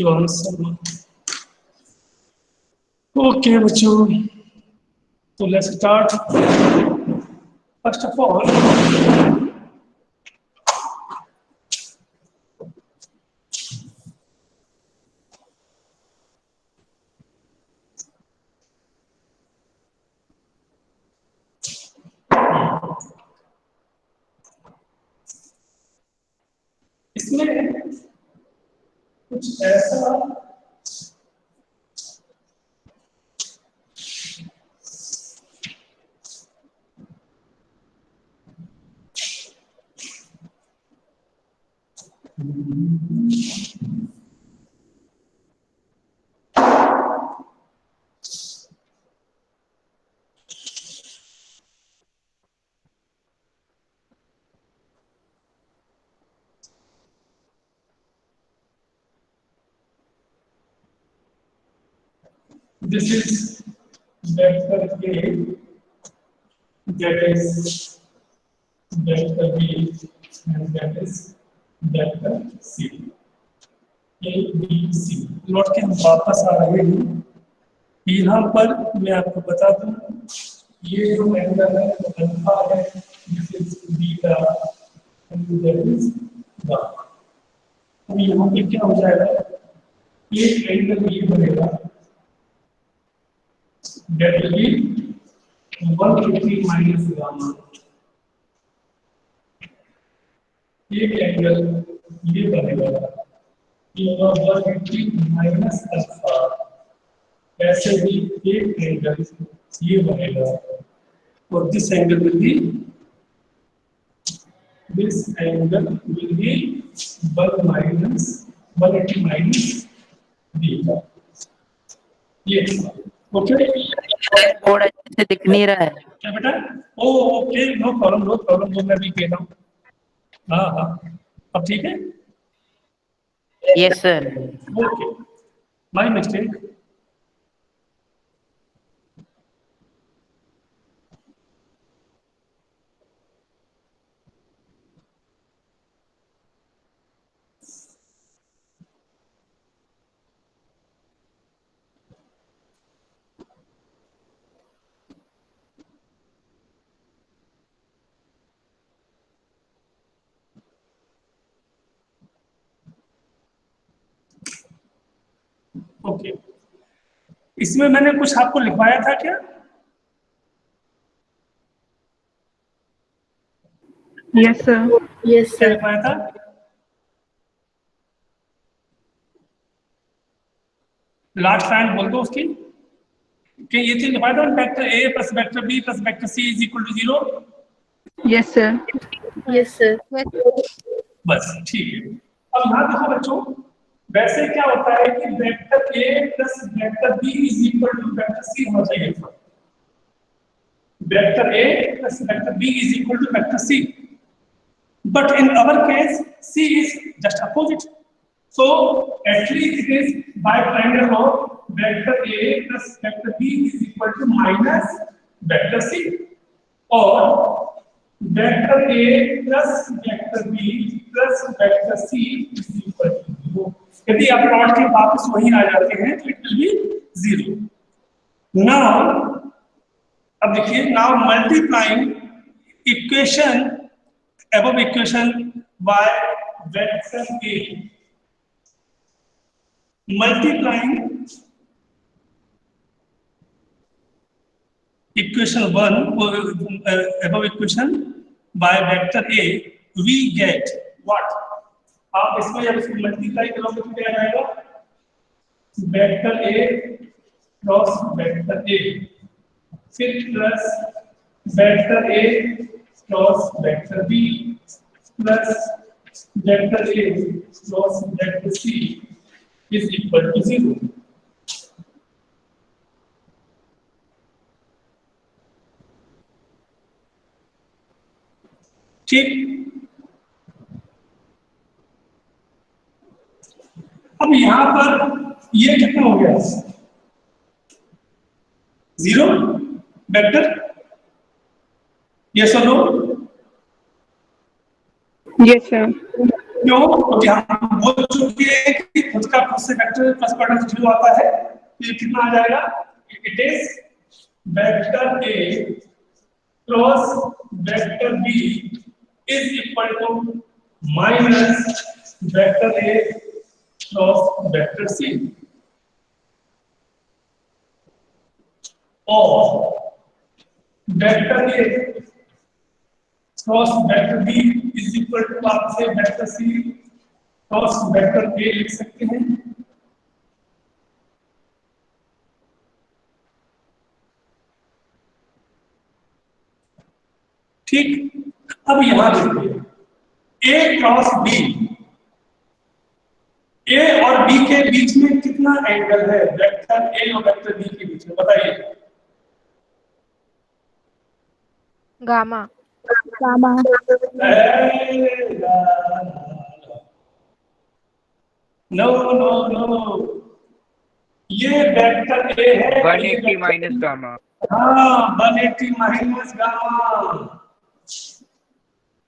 Shivansh Sharma. Okay बच्चों, तो let's start. First of all इसमें कुछ ऐसा this is vector A, that is vector B, and that is vector C. A B C। लौट के हम वापस आ रहे हैं। यहाँ पर मैं आपको बता दूं, ये जो एंगल है वो अल्फा है, this is beta and that is gamma. अब यहाँ पे क्या हो जाएगा, एक एंगल ये बनेगा, that will be 150 minus gamma। एक एंगल ये बनेगा, ये 150 माइनस अल्फा। ऐसे ही एक एंगल ये बनेगा, और this angle will be 1 minus 180 minus beta. ये ओके, बोर्ड अच्छे से दिख नहीं रहा है क्या बेटा? Oh okay, no problem no problem, वो मैं भी कह रहा हूँ। हाँ हाँ, अब ठीक है। Yes sir. Okay, my mistake. Okay, इसमें मैंने कुछ आपको लिखवाया था क्या? Yes sir. यस क्या सर। लिखवाया था? लास्ट लाइन बोल दो उसकी, कि ये चीज लिखवाया था, vector a plus vector b plus vector C is equal to 0। Yes sir. Yes sir. बस ठीक है। अब यहाँ देखो बच्चों, वैसे क्या होता है कि vector a plus vector B is equal to vector c होना चाहिए था। Vector a plus vector B is equal to vector c, but in our case C is just opposite, so actually it is by triangle of vector A plus vector B is equal to minus vector C, or vector A plus vector B plus vector C is equal to 0। यदि आप plot के वापस वहीं आ जाते हैं तो it will be 0। Now अब देखिए, now multiplying equation above equation by vector A, multiplying equation 1 above equation by vector A, we get what? आप इसमें जब इसको मल्टीप्लाई करोगे तो क्या आएगा? Vector A cross vector A, फिर plus vector A cross vector B plus vector A cross vector C is equal to 0। ठीक, अब यहां पर ये कितना हो गया? 0 वेक्टर, यस और नो? Yes sir. क्यों? क्योंकि हम बोल चुके हैं कि खुद का उससे वेक्टर प्लस प्रोडक्ट 0 आता है, तो ये कितना आ जाएगा? It is vector A cross vector B is equal to minus vector A cross vector C, और vector A cross vector B is equal to आप से vector C cross vector A लिख सकते हैं। ठीक, अब यहां देखिए ए क्रॉस बी, ए और बी के बीच में कितना एंगल है वेक्टर ए और वेक्टर बी के बीच में, बताइए। Gamma. Gamma. No no no, ये वेक्टर ए है, 180 माइनस गामा। हाँ 180 माइनस गामा।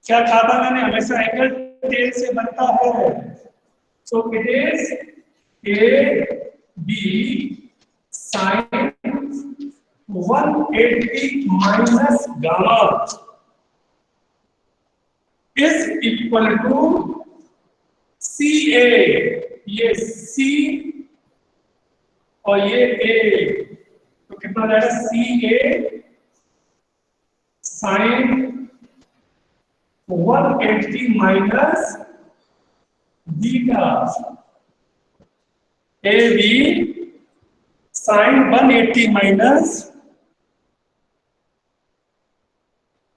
क्या कहा था मैंने, हमेशा एंगल टेल से बनता है। So it is A B sine 180 minus gamma is equal to C A, ये सी और ये ए, तो कितना जाएगा? C A sine 180 minus beta, A B sine 180 minus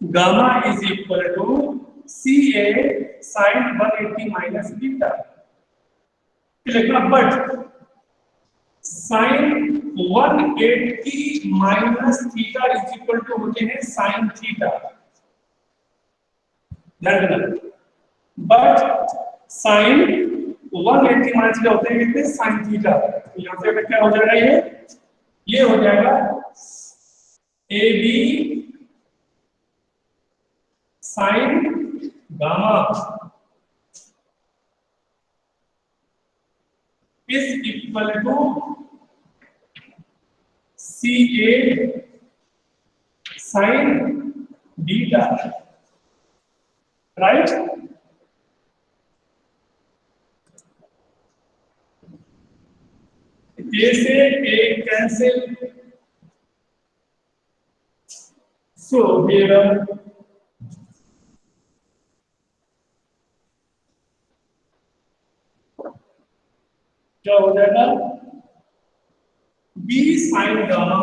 gamma is equal to C A sine 180 minus beta. लिखना but sine 180 minus theta is equal to होते हैं sine theta, ध्यान देना। बट साइन 180 माइनस थीटा होते हैं कितने? Sine theta. तो यहां से क्या हो जाएगा? ये हो जाएगा A B sine gamma is equal to C A sine beta, right? A से ए कैंसिल, सो हियर क्या हो जाएगा? B sine gamma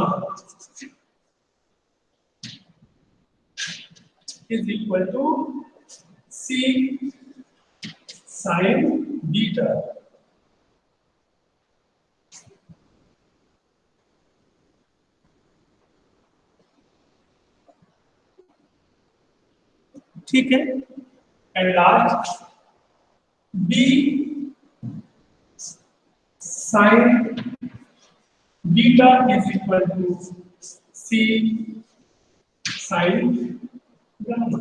is equal to C sine beta. ठीक है, and last B sine beta is equal to C sine gamma.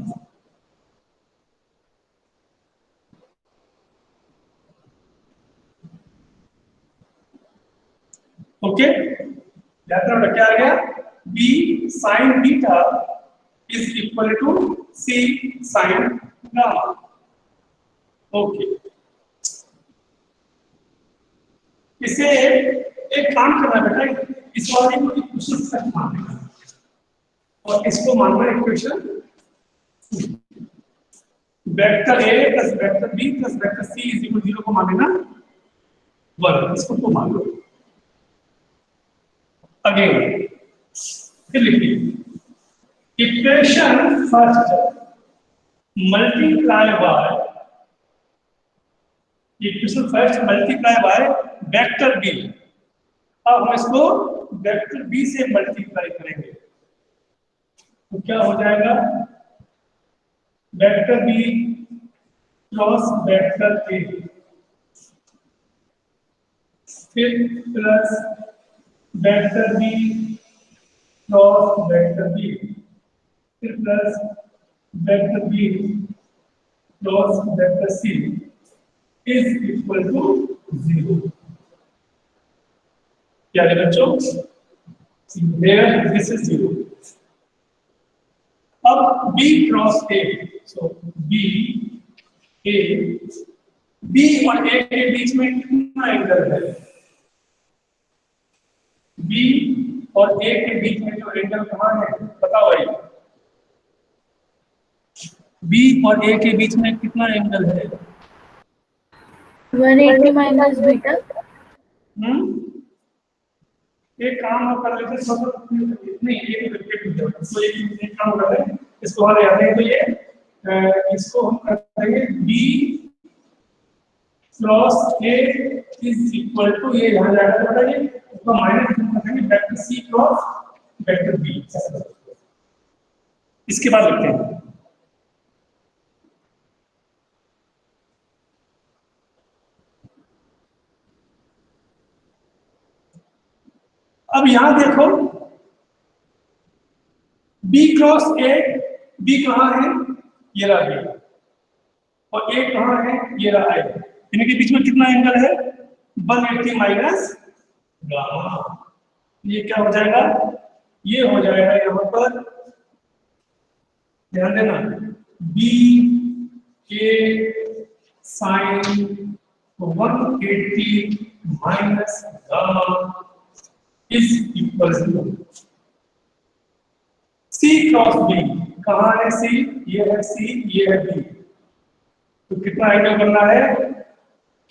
Okay, याद क्या आ गया? B sine beta is equal to C sine gamma. Okay, इसे एक काम करना बेटा, इस वाले को इक्वेशन सेट मानना और इसको मानना equation vector a plus vector b plus vector C is equal 0 को मान लेना 1, इसको तो मान लो। अगेन फिर लिखिए equation first multiply by, equation first multiply by vector b. अब हम इसको वेक्टर बी से मल्टीप्लाई करेंगे तो क्या हो जाएगा? Vector B cross vector A, फिर plus vector B cross vector B, फिर plus vector B cross vector C is equal to 0। क्या है बच्चों? Here this is 0. अब B cross A, so B A, B और A के बीच में कितना एंगल है? B और A के बीच में जो एंगल कहाँ है बताओ भाई? B और A के बीच में कितना एंगल है? 180 माइनस बीटा। एक काम हम कर लेते हैं सब नहीं एक रिपीट हो जाएगा तो एक काम कर रहे हैं इसको हल याद है तो ये इसको हम करेंगे b cross a is equal to ये यहां जाएगा तो बताइए उसका माइनस हम करेंगे vector c cross vector b इसके बाद लिखते हैं अब यहां देखो B क्रॉस A, B कहाँ है? ये रहा B और A कहाँ है? ये रहा I। इनके बीच में कितना एंगल है? 180 माइनस गामा। ये क्या हो जाएगा? ये हो जाएगा यहाँ पर ध्यान देना B A sine 180 minus gamma is equal to C cross B। कहाँ है C? ये है C, ये है B। तो कितना एंगल बनना है?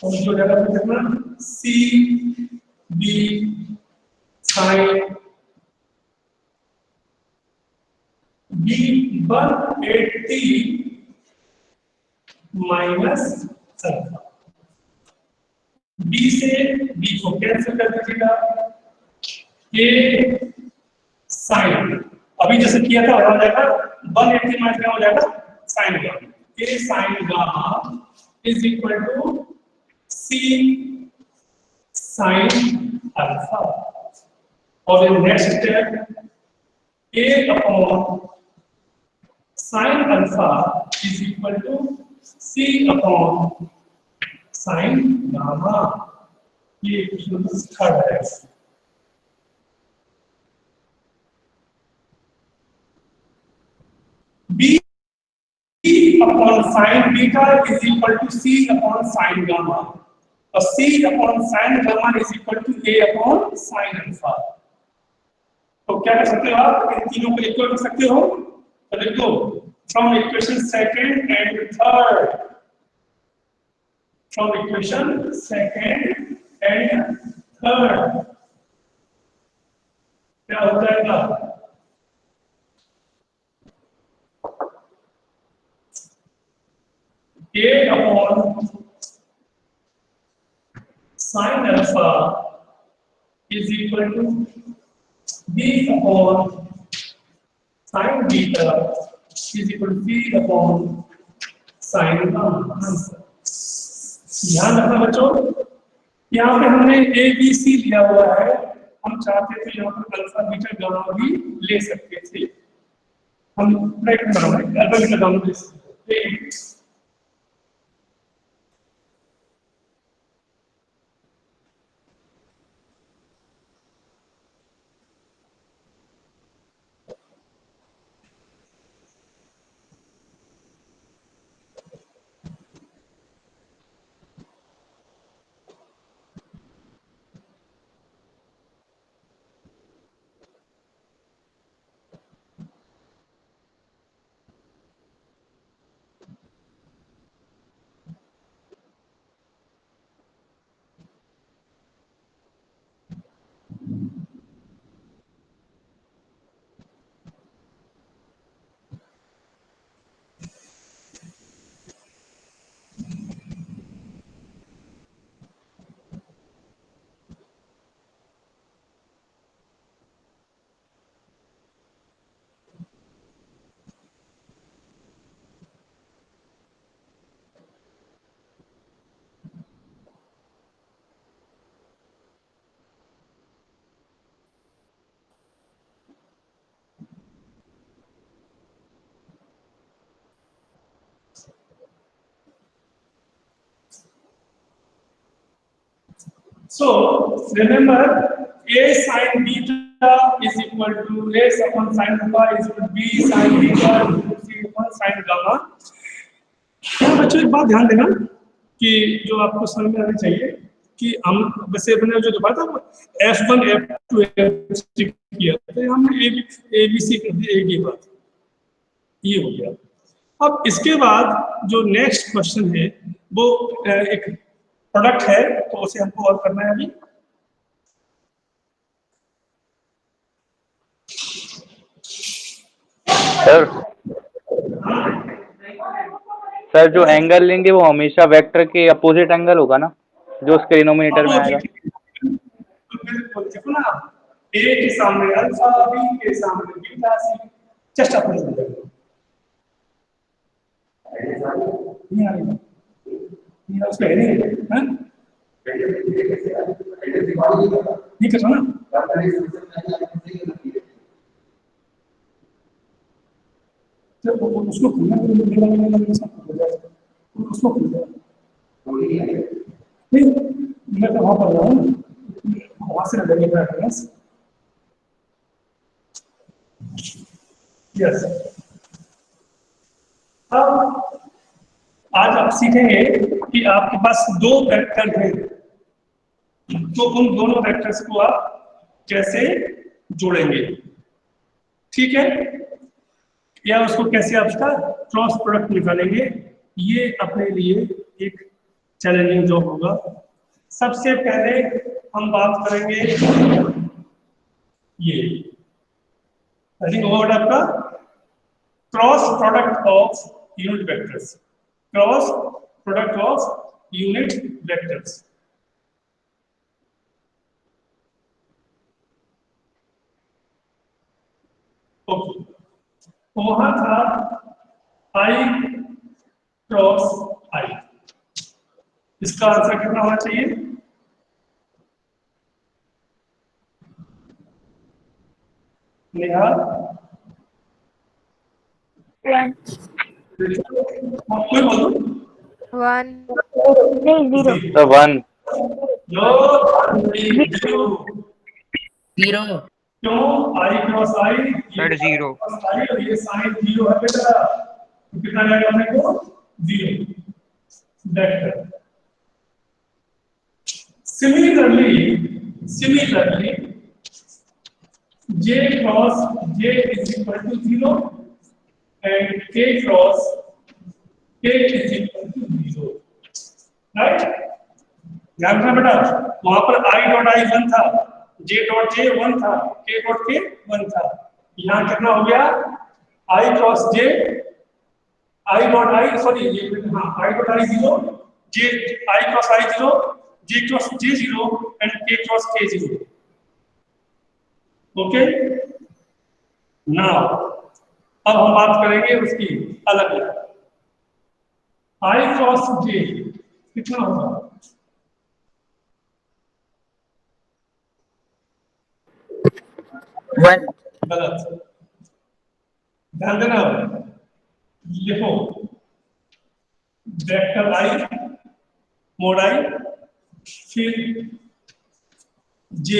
और जो जगह पे कितना C B sine B 180 minus alpha. B से B को कैंसिल कर दीजिएगा। A साइन अभी जैसे किया था हो जाएगा 180 माइनस क्या हो जाएगा? Sine gamma. A sine gamma is equal to C sine alpha. और in next step A upon sine alpha is equal to C upon sine gamma. ये थर्ड है। B upon sin beta is equal to C upon sin gamma और C upon sin gamma is equal to A upon sin alpha। तो क्या कर सकते हो आप? इन तीनों को इक्वल कर सकते हो तो लिख दो from equation second and third. From equation second and third क्या हो जाएगा? A upon sin alpha is equal to B upon sin beta is equal to C upon sin gamma। ध्यान रखना बच्चों यहाँ पे हमने A B C लिया हुआ है। हम चाहते थे यहाँ पर अल्फा बीटा गामा भी ले सकते थे। हम प्रयत्न करेंगे अल्फा बीटा गामा ले सकते थे। So remember A sin beta is equal to S upon sin alpha is equal to B sin beta is equal to C upon sin gamma। यहाँ बच्चों एक बात ध्यान देना कि जो आपको समझ में आनी चाहिए कि हम वैसे अपने जो बात है F1 F2 F3 किया तो हमने ABC कर दी एक ही बात, ये हो गया। अब इसके बाद जो नेक्स्ट क्वेश्चन है वो एक प्रोडक्ट है, तो उसे हमको और करना है अभी। सर जो एंगल लेंगे वो हमेशा वेक्टर के अपोजिट एंगल होगा ना, जो उसके डिनोमिनेटर में आएगा। देखो ना, A के सामने अल्फा, B के सामने बीटा, C जस्ट अपोजिट नहीं आ रही, ये उसका है नहीं, हैं? ये कर ना, जब उसको खुलना उसको खुलना नहीं, मैं तो वहाँ पर रहा हूँ, वहाँ से लगेगा रेफरेंस। यस, अब आज आप सीखेंगे कि आपके पास दो वेक्टर हैं, तो उन दोनों वेक्टर्स को आप कैसे जोड़ेंगे, ठीक है, या उसको कैसे आप उसका क्रॉस प्रोडक्ट निकालेंगे, ये अपने लिए एक चैलेंजिंग जॉब होगा। सबसे पहले हम बात करेंगे ये वर्ड आपका cross product of unit vectors, cross product of unit vectors. Okay, वहां था I क्रॉस I, इसका आंसर कितना होना चाहिए? नेहा, 1 कोई बोलो 1 नहीं 0 तो 1 0 क्यों? I क्रॉस I सर 0 और ये साइन 0 है बेटा, तो कितना जाएगा अपने को? 0 vector. Similarly J cross J is equal to 0 and K cross K is equal to 0, right? ध्यान रखना बेटा, वहां पर I डॉट I 1 था, J डॉट J 1 था, K डॉट K 1 था, यहाँ कितना हो गया? I cross J, I dot I, sorry ये हाँ I dot I 0, J I cross I 0, J cross J 0 and K cross K 0। Okay, now अब हम बात करेंगे उसकी अलग अलग। I क्रॉस J कितना होगा? गलत, ध्यान देना, लिखो वेक्टर I मोड I, फिर J,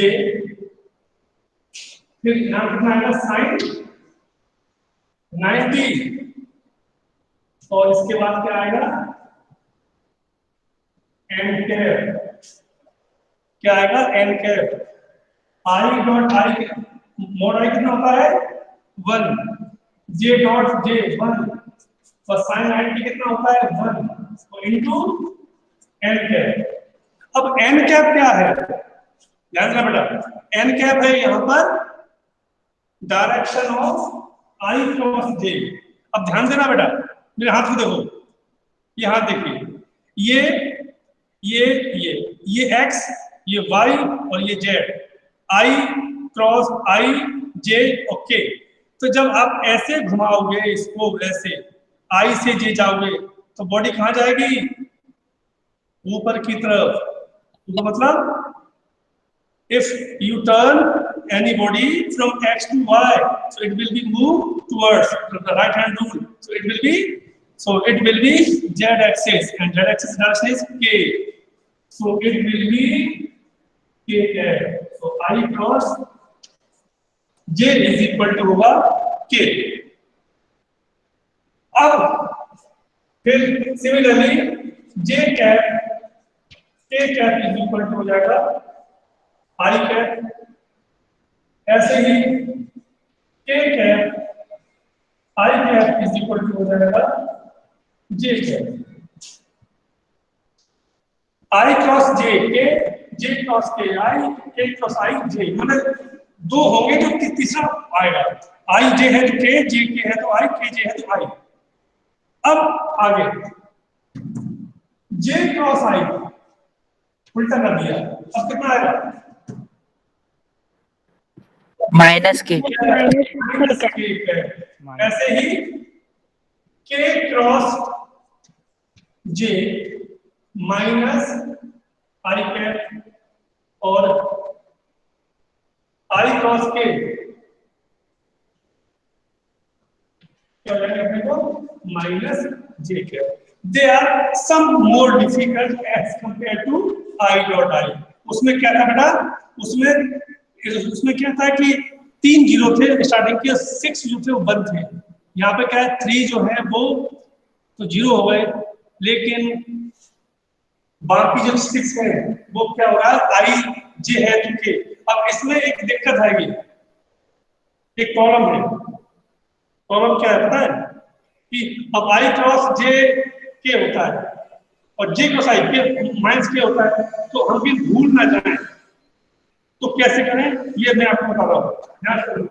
फिर यहाँ कितना आएगा? साइन 90 और इसके बाद क्या आएगा? एन कैप, क्या आएगा? N cap. I dot I mod I कितना होता है? 1, J डॉट J 1 और साइन 90 कितना होता है? 1 तो इनटू एन कैप। अब एन कैप क्या है? ध्यान रखना बेटा, एन कैप है यहाँ पर direction of I cross J। अब ध्यान देना बेटा, मेरे हाथ को देखो, ये हाथ देखिए, ये x, ये y और ये z, I cross I J, okay. तो जब आप ऐसे घुमाओगे इसको, ऐसे I से J जाओगे तो बॉडी कहाँ जाएगी? ऊपर की तरफ। तो मतलब if you turn any body from x to y, so it will be moved towards the right hand rule, so it will be z axis and z axis direction is k, so it will be k. तो I cross J is equal to होगा K। अब फिर similarly J cap K cap is equal to हो जाएगा I cap, ऐसे ही K cap I cap is equal to हो जाएगा J cap. I cross J K, J cross K I, K cross I J, मतलब दो होंगे तो तीसरा आएगा। I J है तो K, J K है तो I, K J है तो I। अब आगे J क्रॉस I उल्टा कर दिया, अब कितना आएगा? Minus k. Minus K cap. ऐसे ही K cross J minus I cap और I क्रॉस K क्या हो जाएगा अपने को? Minus J cap. They are some more difficult as compare to I dot I। उसमें क्या था बेटा? उसमें क्या था कि 3 जीरो थे स्टार्टिंग के, 6 जो थे वो बंद थे। यहाँ पे क्या है, 3 जो है वो तो जीरो हो गए, लेकिन बाकी जो 6 है वो क्या हो रहा है, I J है तो K। अब इसमें एक दिक्कत आएगी, एक प्रॉब्लम है। प्रॉब्लम क्या है पता है कि अब I क्रॉस J K होता है और J cross I K minus K होता है, तो हम भी भूल ना जाए तो कैसे करें ये मैं आपको बता रहा हूँ, ध्यान से।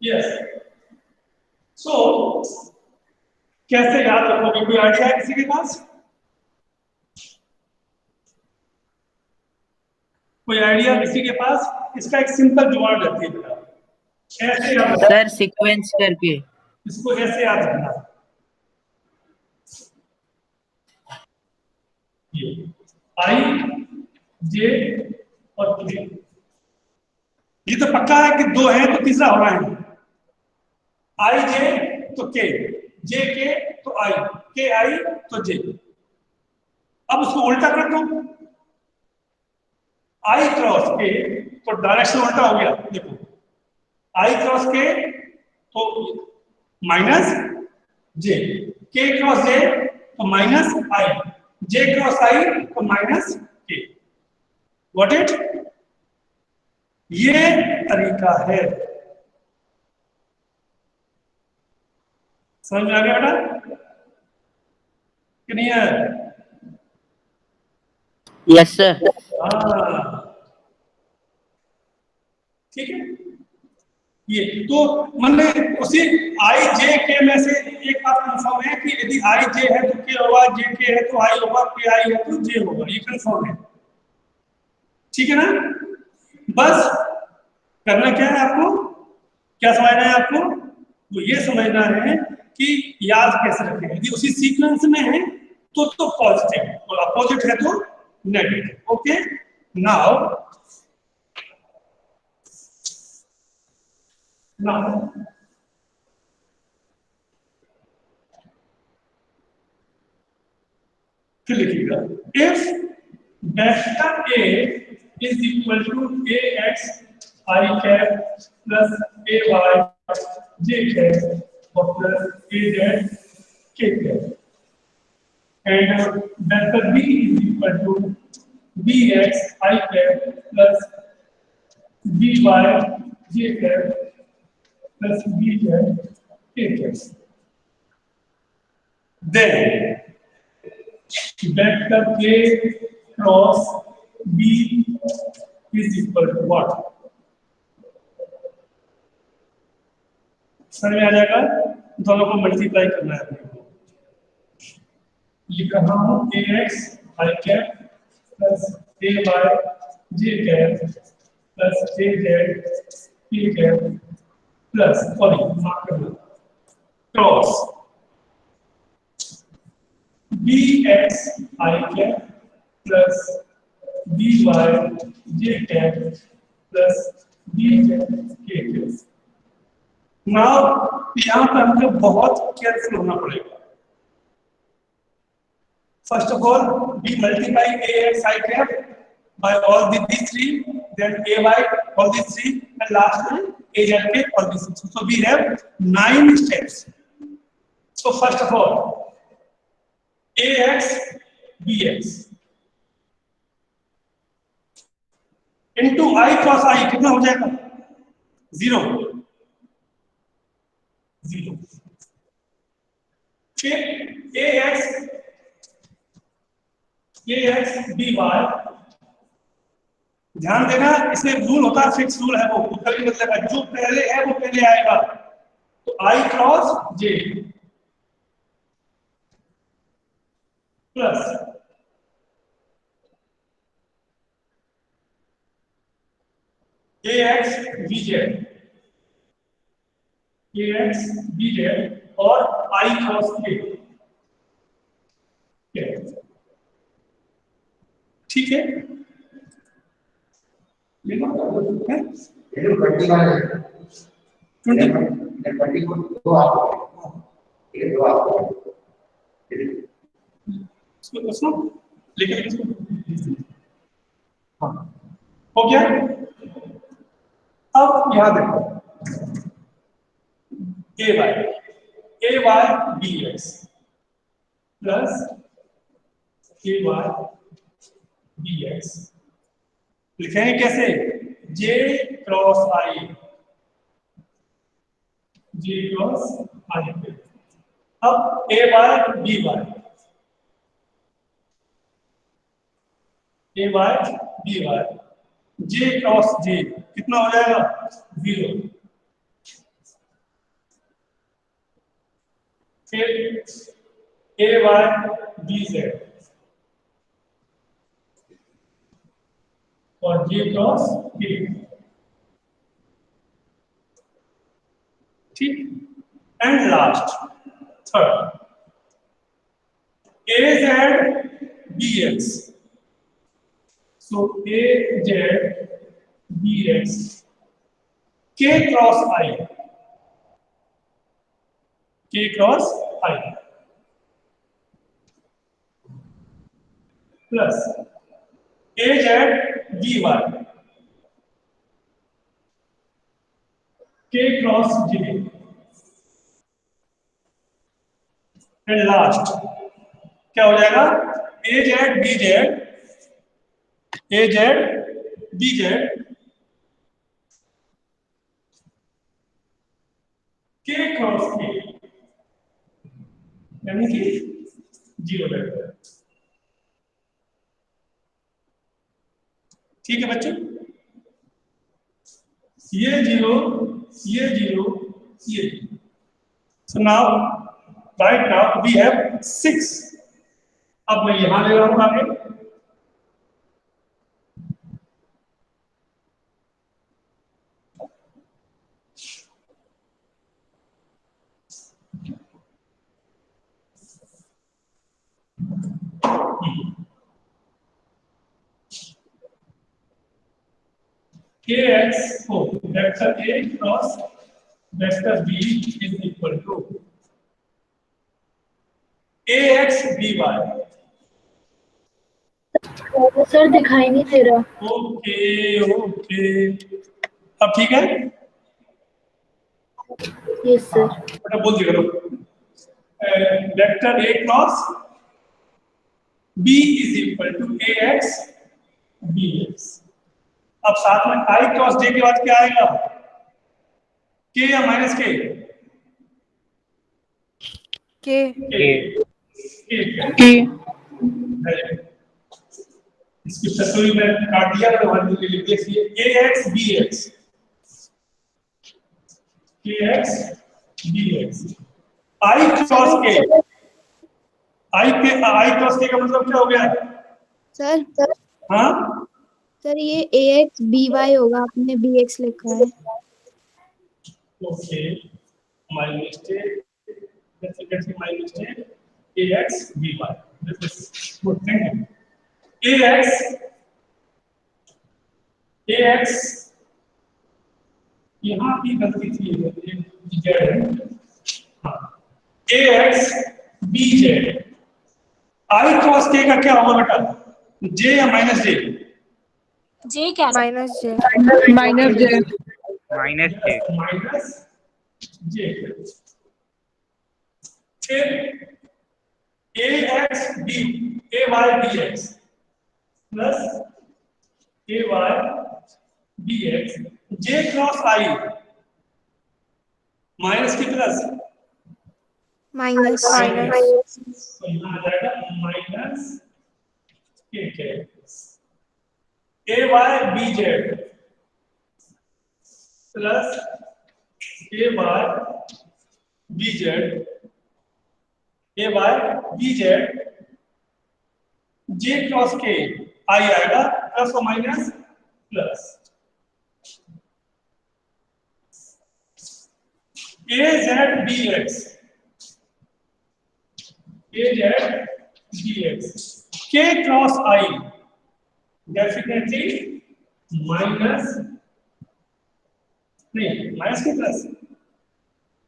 यस, सो कैसे याद रखोगे, कोई आइडिया है किसी के पास? कोई आइडिया किसी के पास? इसका एक सिंपल जुगाड़ रहती है बेटा, ऐसे याद रखना। सर सीक्वेंस करके। इसको ऐसे याद रखना, ये I J और K। ये तो पक्का है कि दो है तो तीसरा होना है। I J तो K, J K तो I, K I तो J। अब उसको उल्टा कर दो, I क्रॉस K तो डायरेक्शन उल्टा हो गया, देखो I क्रॉस K तो minus J, K cross J तो minus I, J cross I तो माइनस K। What it? ये तरीका है, समझ में आ गया बेटा कि नहीं है? Yes sir. हाँ ठीक है। ये तो मैंने उसी I J K में से एक बात कंफर्म है कि यदि I J है तो K होगा, J K है तो I होगा, K I है तो J होगा, ये कंफर्म है, ठीक है ना? बस करना क्या है आपको, क्या समझना है आपको? वो ये समझना है कि याद कैसे रखें। यदि उसी सीक्वेंस में है तो पॉजिटिव और अपोजिट है तो नेगेटिव। ओके, नाउ फिर लिखिएगा, if vector A is equal to AX I cap plus AY J cap or plus AZ K cap, and vector B is equal to BX I cap plus BY J cap plus BZ K cap, then vector के cross B is equal to what? समझ में आ जाएगा? दोनों को multiply करना है अपने को। लिख रहा हूं A X I cap plus A Y J cap plus A Z P cap plus sorry mark कर लो cross B X I cap plus B Y J cap plus B Z K cap. Now यहाँ पर हमको बहुत careful होना पड़ेगा। First of all, we multiply ax I cap by all these three, then ay all these three, and lastly az k all these three. So we have 9 steps. So first of all, ax bx into I cross I कितना हो जाएगा? 0 0. फिर ax by ध्यान देना, इसमें rule होता है, fix rule है, वो कभी मतलब है जो पहले है वो पहले आएगा। तो I cross J plus ax bz और I क्रॉस K। ठीक है, ये ना है 20 सुनो लेकिन इसको हाँ हो गया। अब यहां देखो ए Y B x plus A Y B x लिखेंगे कैसे? जे क्रॉस आई अब ए वाई बी वाई जे क्रॉस जे कितना हो जाएगा? 0। फिर ए वाई बी जेड और जे क्रॉस के। ठीक, and last third a z B x. So a z B x k cross i plus A z b y k cross j and last क्या हो जाएगा? A z b Z k cross k यानी कि 0 vector. ठीक है बच्चों, ये 0 ये 0 ये 0। So now right now we have 6। अब मैं यहां ले रहा हूं आगे kx को vector a cross vector b is equal to ax by। Sir दिखाई नहीं दे रहा। ओके अब ठीक है? Yes sir. बेटा बोल दिया करो vector a cross b is equal to ax bx। अब साथ में i क्रॉस j के बाद क्या आएगा? k या माइनस k? के के है। इसकी तस्वीर में काट दिया तो वन के लिए देखिए ax bx ax bx i cross k i cross k का मतलब क्या हो गया? सर हाँ सर ये ax by होगा, आपने bx लिखा है। Okay my mistake that's my mistake ax by this is good thing ax यहाँ की गलती थी z हाँ ax bz i cross k का क्या होगा बेटा? j या माइनस j? जे क्या? माइनस जे। माइनस जे। माइनस के माइनस j फिर ax b ay bx plus ay bx j cross i minus की प्लस माइनस तो यहाँ आ जाएगा माइनस के ay bz plus ay bz j cross के i आएगा प्लस और minus plus az bx k cross i definitely minus नहीं minus के plus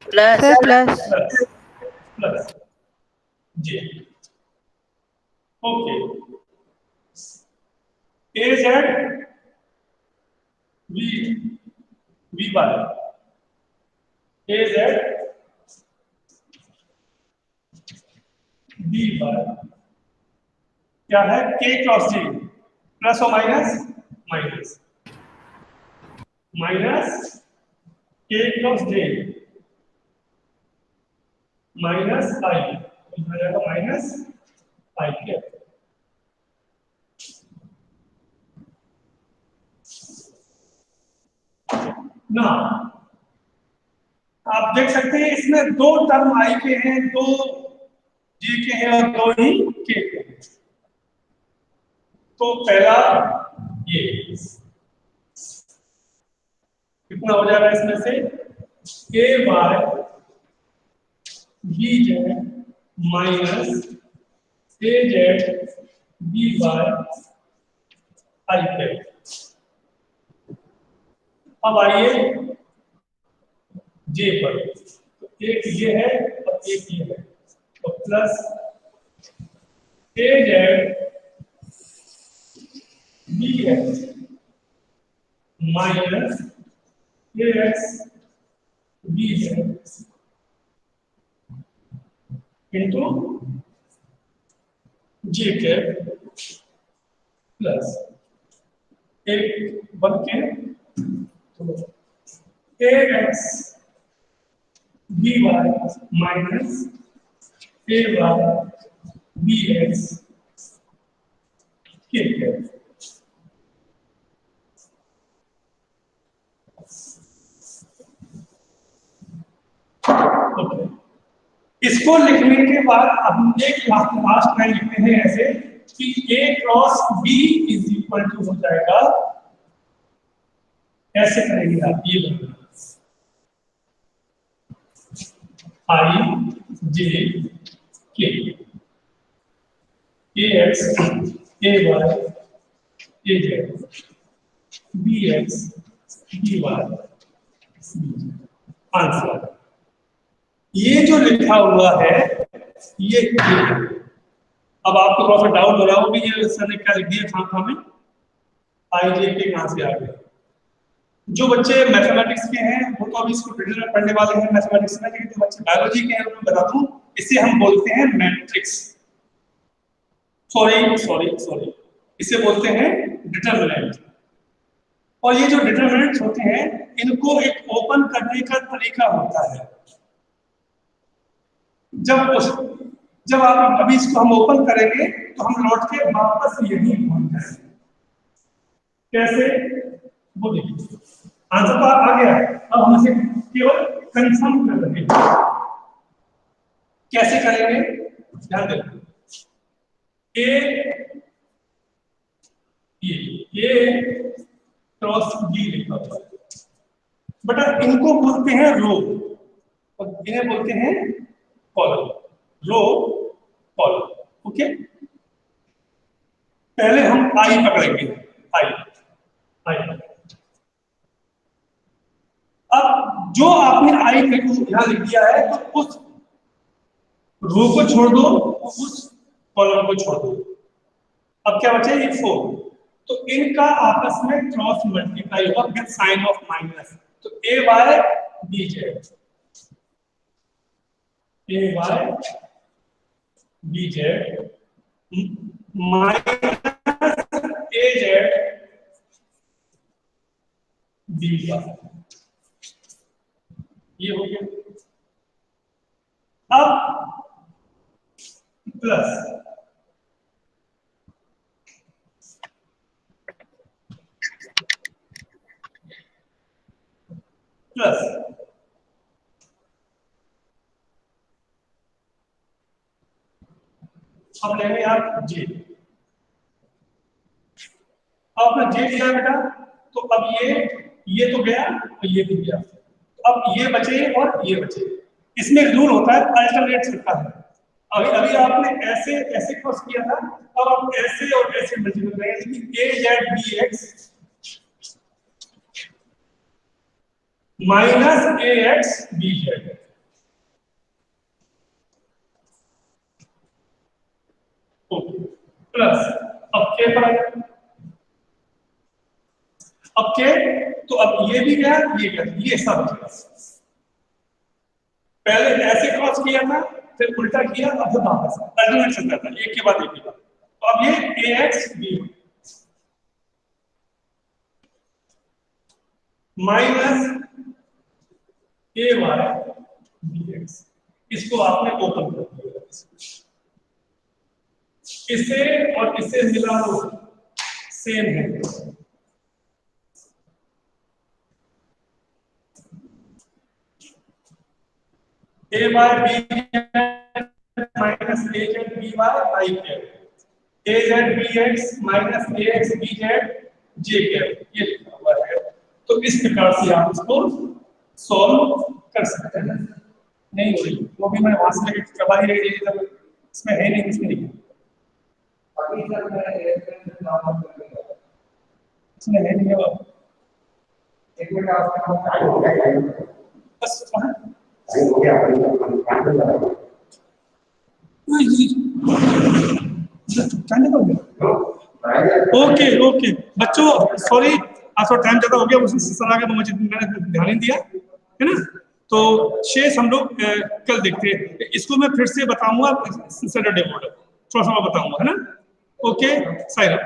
plus sir plus plus plus j okay az v by az b by क्या है k cross j plus और minus minus minus k cross j minus i हो जाएगा minus i के ना आप देख सकते हैं इसमें दो टर्म i के हैं, दो j के हैं और दो ही k के हैं। तो पहला ये कितना हो जाएगा इसमें से a by b Z minus a Z b by i के। अब आइए j पर, तो एक ये है और एक ये है, तो plus a Z B X minus A X B Z into J cap plus एक बन के A X B Y minus A Y B x K cap. इसको लिखने के बाद हम एक लास्ट लाइन लिखते हैं ऐसे कि a cross b is equal to हो जाएगा, ऐसे करेंगे आप ये i j k a x a y a z b x b y answer. ये जो लिखा हुआ है ये अब आपको थोड़ा सा डाउट हो रहा हो कि ये सर ने क्या लिख दिया खाम में, आई जे के कहां से आ गए। जो बच्चे मैथमेटिक्स के हैं वो तो अभी इसको डिटेल में पढ़ने वाले हैं मैथमेटिक्स में, लेकिन जो बच्चे बायोलॉजी के हैं उनको बता दूं इसे हम बोलते हैं मैट्रिक्स, सॉरी इसे बोलते हैं डिटरमिनेंट। और ये जो डिटरमिनेंट होते हैं इनको एक ओपन करने का तरीका होता है। जब आप अभी इसको हम ओपन करेंगे तो हम लौट के वापस यही पहुंच जाएंगे। कैसे, वो देखिए आंसर तो आ गया है, अब हम इसे केवल कंफर्म कर रहे हैं। कैसे करेंगे, ध्यान देना, ये क्रॉस बी लिखा हुआ है, बट इनको बोलते हैं रो और इन्हें बोलते हैं कॉलम, रो कॉलम। ओके, पहले हम आई पकड़ेंगे, आई। अब जो आपने आई यहां लिख दिया है तो उस रो को छोड़ दो, उस कॉलम को छोड़ दो। अब क्या बचा, ये 4, तो इनका आपस में क्रॉस मल्टीप्लाई होगा विद साइन ऑफ माइनस, तो ए वाई बी जेड, ए वाई बी जेड माइनस ए जेड बी वाई, ये हो गया। अब प्लस प्लस अब लेंगे आप जे, आपने जे लिया बेटा, तो अब ये तो गया और ये भी गया, तो अब ये बचे और ये बचे। इसमें रूल होता है अल्टरनेट सिक्का है, अभी आपने ऐसे ऐसे क्रॉस किया था, अब आप ऐसे और ऐसे मल्टीप्लाई करेंगे, ए z B X minus A X B Z, plus अब के पर आएगा, अब के, तो अब ये भी गया, ये गया, ये सब बचेगा। पहले ऐसे क्रॉस किया था, फिर उल्टा किया, अब फिर वापस अल्टरनेट चलता था, एक के बाद एक के बाद। तो अब ये ax b minus A Y dx, इसको आपने ओपन कर दिया, इसे और इसे मिला लो, सेम है, ए Y B minus A z b Y I cap, A z B X minus A X B Z J cap, ये लिखा हुआ है। तो इस प्रकार से आप इसको सॉल्व कर सकते हैं। नहीं हो रही, वो भी मैं वहां से लेके करवा ही रही है, इसमें है नहीं, इसमें नहीं, इसमें है नहीं, बस ओके ओके बच्चों, सॉरी आज थोड़ा टाइम ज्यादा हो गया, उस सर आगे मुझे मैंने ध्यान नहीं दिया है ना। तो शेष हम लोग कल देखते हैं, इसको मैं फिर से बताऊंगा सैटरडे बोर्ड, थोड़ा सा बताऊंगा, है ना। ओके साइरा।